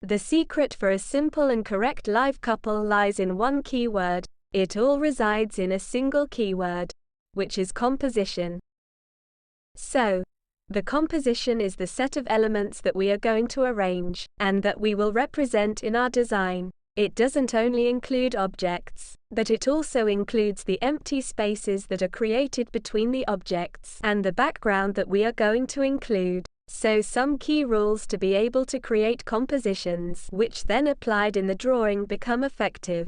The secret for a simple and correct live couple lies in one keyword. It all resides in a single keyword, which is composition. So, the composition is the set of elements that we are going to arrange, and that we will represent in our design. It doesn't only include objects, but it also includes the empty spaces that are created between the objects and the background that we are going to include. So some key rules to be able to create compositions, which then applied in the drawing become effective.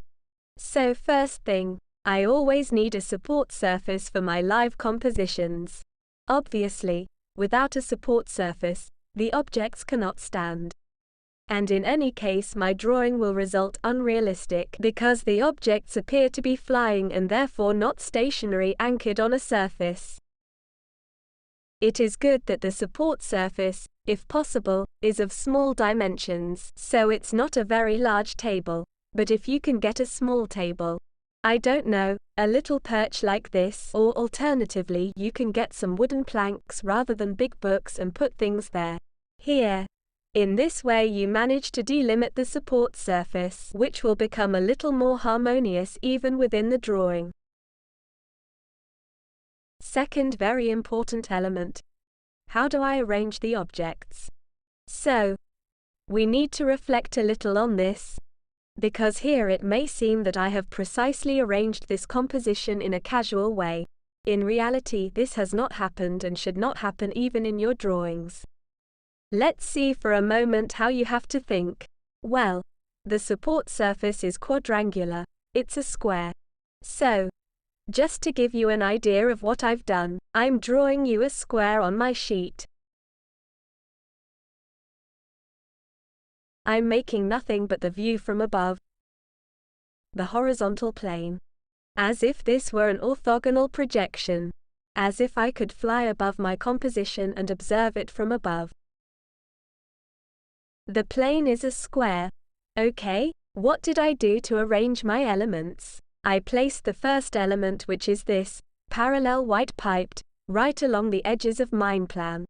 So first thing, I always need a support surface for my live compositions. Obviously, without a support surface, the objects cannot stand. And in any case my drawing will result unrealistic because the objects appear to be flying and therefore not stationary anchored on a surface. It is good that the support surface, if possible, is of small dimensions, so it's not a very large table. But if you can get a small table, I don't know, a little perch like this, or alternatively you can get some wooden planks rather than big books and put things there. Here. In this way you manage to delimit the support surface, which will become a little more harmonious even within the drawing. Second very important element. How do I arrange the objects? So, we need to reflect a little on this, because here it may seem that I have precisely arranged this composition in a casual way. In reality, this has not happened and should not happen even in your drawings. Let's see for a moment how you have to think. Well, the support surface is quadrangular, it's a square. So, just to give you an idea of what I've done, I'm drawing you a square on my sheet. I'm making nothing but the view from above, the horizontal plane, as if this were an orthogonal projection, as if I could fly above my composition and observe it from above. The plane is a square. Okay, what did I do to arrange my elements? I placed the first element, which is this, parallel white piped, right along the edges of mine plan.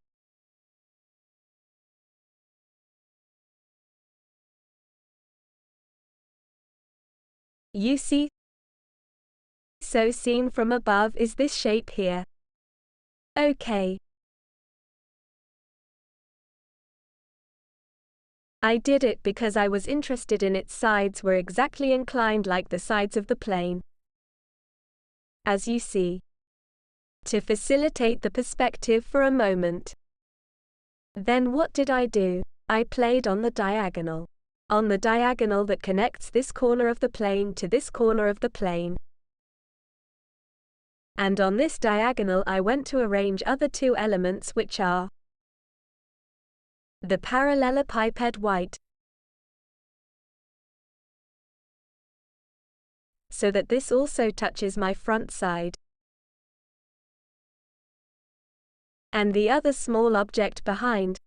You see? So seen from above is this shape here. Okay. I did it because I was interested in its sides were exactly inclined like the sides of the plane. As you see. To facilitate the perspective for a moment. Then what did I do? I played on the diagonal. On the diagonal that connects this corner of the plane to this corner of the plane. And on this diagonal I went to arrange other two elements, which are the parallelepiped white, so that this also touches my front side, and the other small object behind,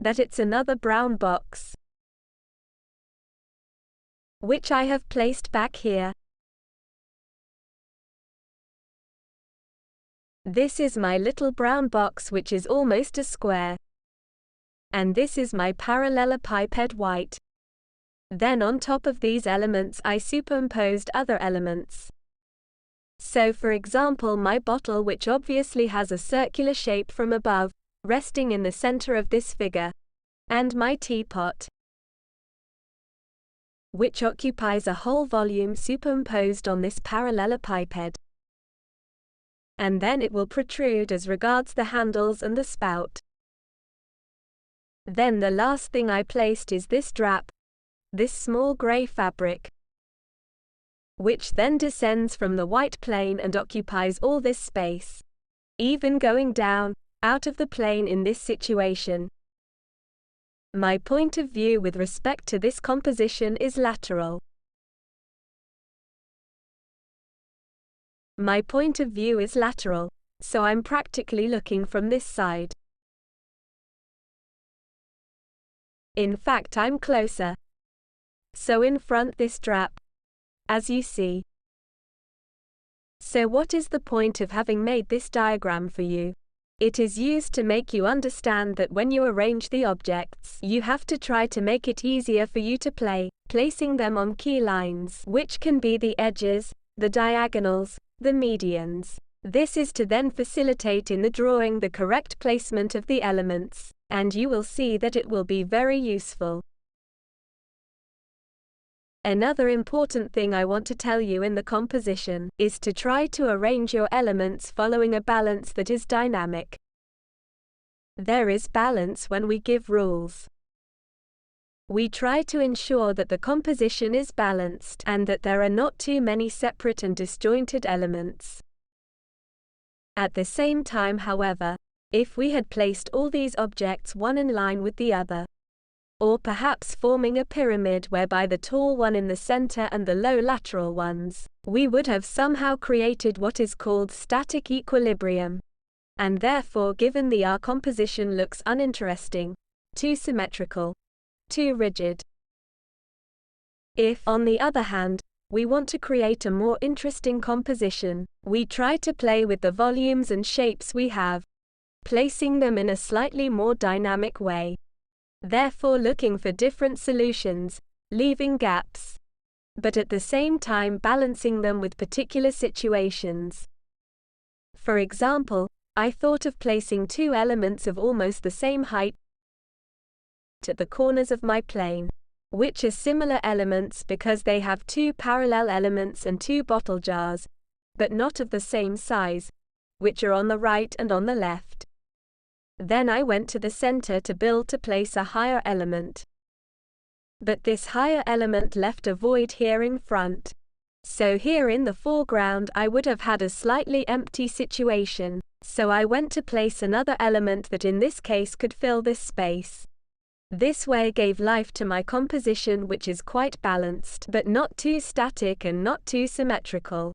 that it's another brown box, which I have placed back here. This is my little brown box, which is almost a square. And this is my parallelepiped white. Then on top of these elements I superimposed other elements. So for example my bottle, which obviously has a circular shape from above, resting in the center of this figure, and my teapot, which occupies a whole volume superimposed on this parallelepiped. And then it will protrude as regards the handles and the spout. Then the last thing I placed is this drap, this small gray fabric, which then descends from the white plane and occupies all this space, even going down, out of the plane in this situation. My point of view with respect to this composition is lateral. My point of view is lateral, so I'm practically looking from this side. In fact, I'm closer. So in front this drap, as you see. So what is the point of having made this diagram for you? It is used to make you understand that when you arrange the objects, you have to try to make it easier for you to play, placing them on key lines, which can be the edges, the diagonals, the medians. This is to then facilitate in the drawing the correct placement of the elements, and you will see that it will be very useful. Another important thing I want to tell you in the composition is to try to arrange your elements following a balance that is dynamic. There is balance when we give rules. We try to ensure that the composition is balanced and that there are not too many separate and disjointed elements. At the same time, however, if we had placed all these objects one in line with the other, or perhaps forming a pyramid whereby the tall one in the center and the low lateral ones, we would have somehow created what is called static equilibrium, and therefore given our composition looks uninteresting, too symmetrical, too rigid. If, on the other hand, we want to create a more interesting composition, we try to play with the volumes and shapes we have, placing them in a slightly more dynamic way. Therefore looking for different solutions, leaving gaps, but at the same time balancing them with particular situations. For example, I thought of placing two elements of almost the same height at the corners of my plane, which are similar elements because they have two parallel elements and two bottle jars, but not of the same size, which are on the right and on the left. Then I went to the center to place a higher element. But this higher element left a void here in front. So here in the foreground I would have had a slightly empty situation, so I went to place another element that in this case could fill this space. This way gave life to my composition, which is quite balanced, but not too static and not too symmetrical.